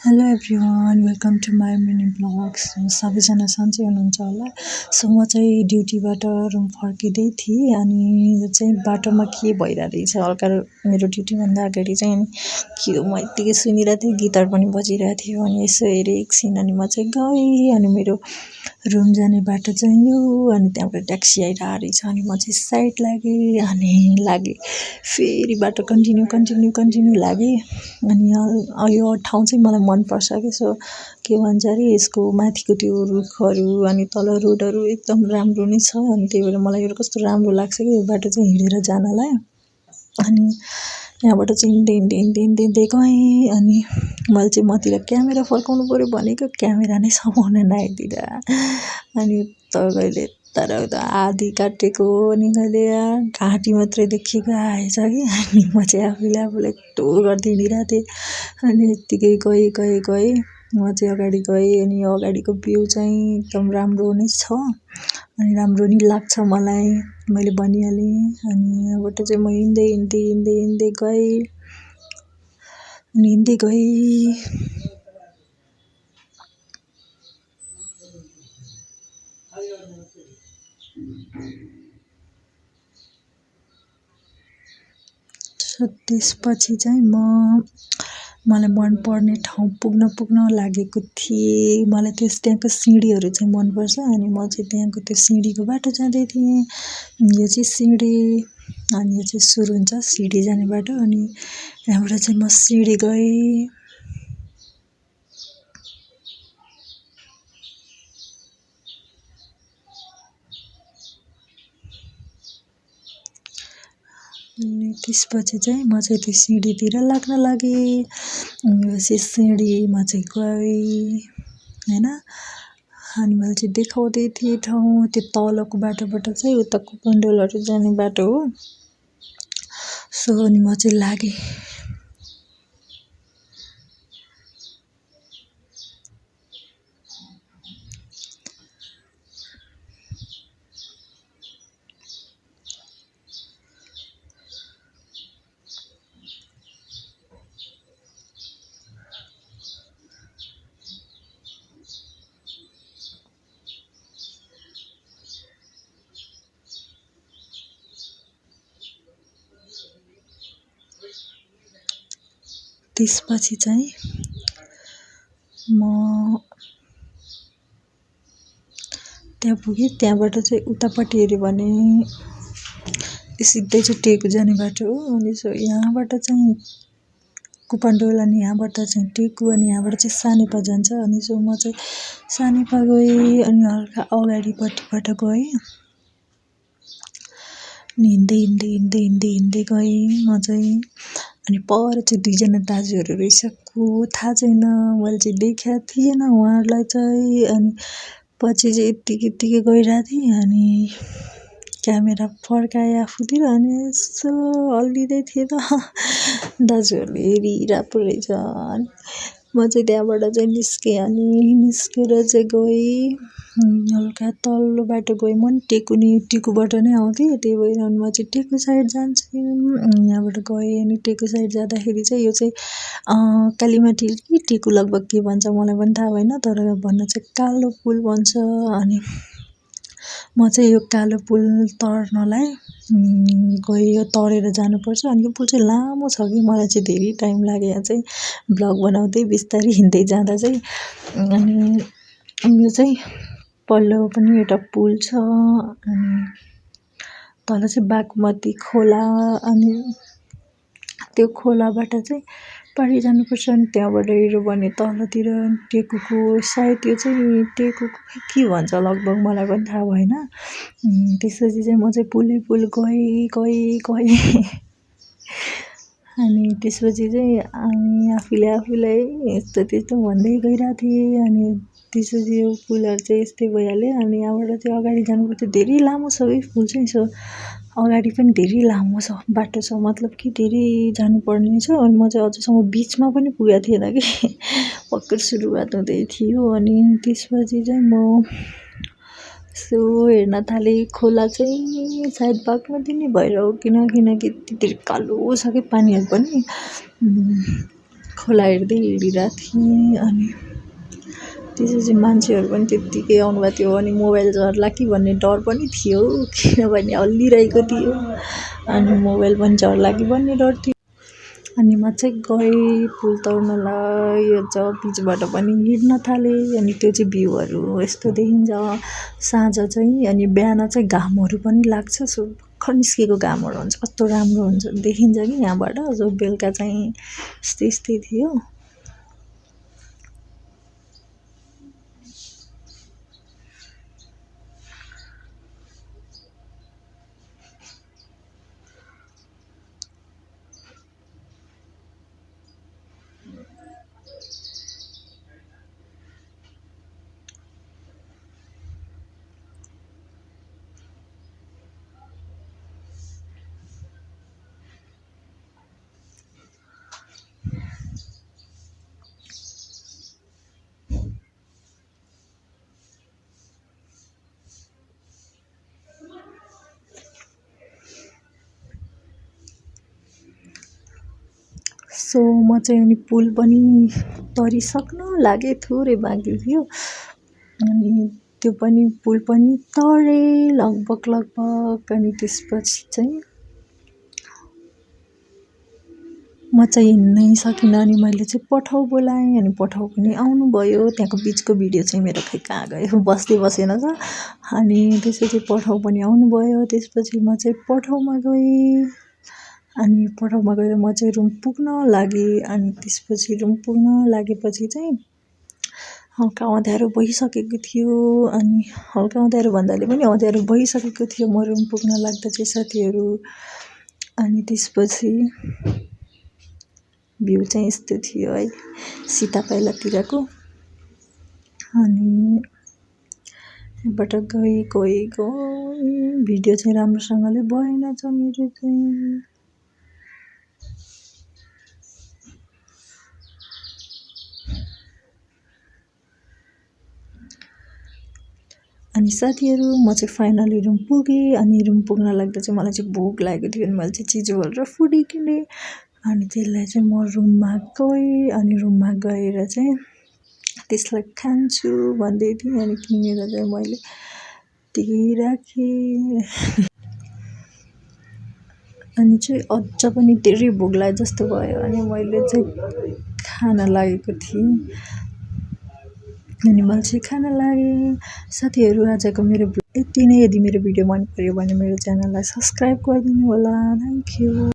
Hello everyone welcome to my mini blogs सबैजना सन्चै हुनुहुन्छ होला। सो म चाहिँ ड्युटीबाट रुम फर्किँदै थिएँ अनि यो चाहिँ बाटोमा के भइरहेको रहेछ हल्का मेरो ड्युटीभन्दा अगाडि चाहिँ अनि के हो म यत्तिकै सुनिरहेको थिएँ, गिटार पनि बजिरहेको थियो अनि यसो हेरेँ एकछिन अनि म चाहिँ गएँ अनि मेरो रुम जाने बाटो चाहिँ यो अनि त्यहाँबाट ट्याक्सी आइरहेको रहेछ अनि म चाहिँ साइड लागेँ फेरि बाटो कन्टिन्यू लागेँ अनि यो ठाउँ चाहिँ मलाई मनपर्छ कि सो के भन्छ अरे यसको माथिको त्यो रुखहरू अनि तल रोडहरू एकदम राम्रो नै छ अनि त्यही भएर मलाई यो कस्तो राम्रो लाग्छ कि यो बाटो चाहिँ हिँडेर जानलाई। अनि यहाँबाट चाहिँ हिँड्दै गएँ अनि मैले चाहिँ मतिर क्यामेरा फर्काउनु पऱ्यो भनेको क्यामेरा नै समाउन नआइदिँदा अनि कहिले तर आधी काटेको अनि कहिले घाँटी मात्रै देखेको आएछ कि अनि म चाहिँ आफूलाई यस्तो गर्दै हिँडिरहेको थिएँ अनि यत्तिकै गएँ म चाहिँ अगाडि गएँ अनि अगाडिको भ्यू चाहिँ एकदम राम्रो नै छ अनि राम्रो नि लाग्छ मलाई, मैले भनिहालेँ। अनि यहाँबाट चाहिँ म हिँड्दै गएँ। त्यसपछि चाहिँ मलाई मनपर्ने ठाउँ पुग्न लागेको थिएँ। मलाई त्यहाँको सिँढीहरू चाहिँ मनपर्छ अनि म चाहिँ त्यहाँको त्यो सिँढीको बाटो जाँदै थिएँ। यो चाहिँ सिँढी अनि यो चाहिँ सुरु हुन्छ सिँढी जाने बाटो अनि यहाँबाट चाहिँ म सिँढी गएँ। अनि त्यसपछि चाहिँ म चाहिँ त्यो सिँढीतिर लाग्न लागेँ। अनि सिँढीमा चाहिँ गएँ होइन अनि मैले चाहिँ देखाउँदै थिएँ ठाउँ त्यो तलको बाटोबाट चाहिँ उता कुपन्डोलहरू जाने बाटो हो। सो अनि म चाहिँ लागेँ। त्यसपछि चाहिँ म त्यहाँ पुगेँ। त्यहाँबाट चाहिँ उतापट्टि हेऱ्यो भने सिधै चाहिँ टेकु जाने बाटो हो। अनि सो यहाँबाट चाहिँ कुपन्डोल अनि यहाँबाट चाहिँ टेकु अनि यहाँबाट चाहिँ सानेपा जान्छ। अनि सो म चाहिँ सानेपा गएँ अनि हल्का अगाडिपट्टिबाट गएँ अनि हिँड्दै गएँ म चाहिँ। अनि पर चाहिँ दुईजना दाजुहरू रहेछ को थाहा छैन, मैले चाहिँ देखाएको थिएन उहाँहरूलाई चाहिँ। अनि पछि चाहिँ यत्तिकै गइरहेको थिएँ अनि क्यामेरा फर्काएँ आफूतिर अनि यसो हल्लिँदै थिएँ त दाजुहरूले हेरिरहेको रहेछ। अनि म चाहिँ त्यहाँबाट चाहिँ निस्केँ अनि निस्केर चाहिँ गएँ हल्का तल्लो बाटो गएँ। म नि टेकुबाट नै आउँथेँ त्यही भएर अनि म चाहिँ टेकु साइड जान्छु यहाँबाट गएँ। अनि टेकु साइड जाँदाखेरि चाहिँ यो चाहिँ कालीमाटी कि टेकु लगभग के भन्छ मलाई पनि थाहा भएन, तर भन्न चाहिँ कालो पुल भन्छ। अनि म चाहिँ यो कालो पुल तर्नलाई गयो, तरेर जानुपर्छ। अनि यो पुल चाहिँ लामो छ कि मलाई चाहिँ धेरै टाइम लाग्यो यहाँ चाहिँ भ्लग बनाउँदै बिस्तारै हिँड्दै जाँदा चाहिँ। अनि यो चाहिँ पल्लो पनि एउटा पुल छ अनि तल चाहिँ बागमती खोला अनि त्यो खोलाबाट चाहिँ पारि जानुपर्छ। अनि त्यहाँबाट हेऱ्यो भने तलतिर टेकुको सायद त्यो चाहिँ टेकुको के भन्छ लगभग मलाई पनि थाहा भएन। त्यसपछि चाहिँ म चाहिँ पुल गएँ अनि त्यसपछि चाहिँ आफूलाई यस्तो त्यस्तो भन्दै गइरहेको थिएँ। अनि त्यसपछि यो पुलहरू चाहिँ यस्तै भइहाल्यो। अनि यहाँबाट चाहिँ अगाडि जानुपर्छ, धेरै लामो छ है पुल चाहिँ। सो अगाडि पनि धेरै लामो छ बाटो छ, मतलब कि धेरै जानुपर्ने छ। अनि म चाहिँ अझसम्म बिचमा पनि पुगेको थिएन कि भर्खर सुरुवात हुँदै थियो। अनि त्यसपछि चाहिँ म यसो हेर्न थालेँ, खोला चाहिँ सायद बागमती नै भएर हो किनकि यति धेरै कालो छ कि पानीहरू पनि। खोला हेर्दै हिँडिरहेको थिएँ अनि त्यसपछि मान्छेहरू पनि त्यत्तिकै आउनुभएको थियो अनि मोबाइल झर्ला कि भन्ने डर पनि थियो किनभने हल्लिरहेको थियो अनि मोबाइल पनि झर्ला कि भन्ने डर थियो अनि म चाहिँ गएँ पुल तर्नलाई बिचबाट पनि हिँड्न थालेँ अनि त्यो चाहिँ भ्यूहरू यस्तो देखिन्छ साँझ चाहिँ अनि बिहान चाहिँ घामहरू पनि लाग्छ भर्खर निस्केको घामहरू हुन्छ कस्तो राम्रो हुन्छ देखिन्छ कि यहाँबाट जो बेलुका चाहिँ यस्तै यस्तै थियो सो म चाहिँ अनि पुल पनि तरिसक्न लागे थोरै बाँकी थियो अनि त्यो पनि पुल पनि तरेँ लगभग अनि त्यसपछि चाहिँ म चाहिँ हिँड्नै सकिनँ अनि मैले चाहिँ पठाउ बोलाएँ अनि पठाउ पनि आउनुभयो त्यहाँको बिचको भिडियो चाहिँ मेरो खै कहाँ गयो बस्दै बसेन त अनि त्यसपछि पठाउ पनि आउनुभयो त्यसपछि म चाहिँ पठाउमा गएँ अनि पठाउमा गएर म चाहिँ रुम पुग्न लागेँ अनि त्यसपछि रुम पुग्न लागेपछि चाहिँ हल्का अँध्यारो भइसकेको थियो अनि हल्का अँध्यारो भन्दाले पनि अँध्यारो भइसकेको थियो म रुम पुग्न लाग्दा चाहिँ साथीहरू अनि त्यसपछि भ्यू चाहिँ यस्तो थियो है सीता पाइलातिरको अनि यहाँबाट गएँ भिडियो चाहिँ राम्रोसँगले भएन छ मेरो चाहिँ अनि साथीहरू म चाहिँ फाइनली रुम पुगेँ अनि रुम पुग्न लाग्दा चाहिँ मलाई चाहिँ भोक लागेको थियो अनि मैले चाहिँ चिजोहरू र फुडी किनेँ अनि त्यसलाई चाहिँ म रुममा गएँ अनि रुममा गएर चाहिँ त्यसलाई खान्छु भन्दै थिएँ अनि किनेर चाहिँ मैले त्यही राखेँ अनि चाहिँ अझ पनि धेरै भोक लागे जस्तो भयो अनि मैले चाहिँ खाना लागेको थिएँ अनि मैले चाहिँ खाना लागेँ साथीहरू आजको मेरो यति नै यदि मेरो भिडियो मन पर्यो भने मेरो च्यानललाई सब्सक्राइब गरिदिनु होला थ्याङ्क यू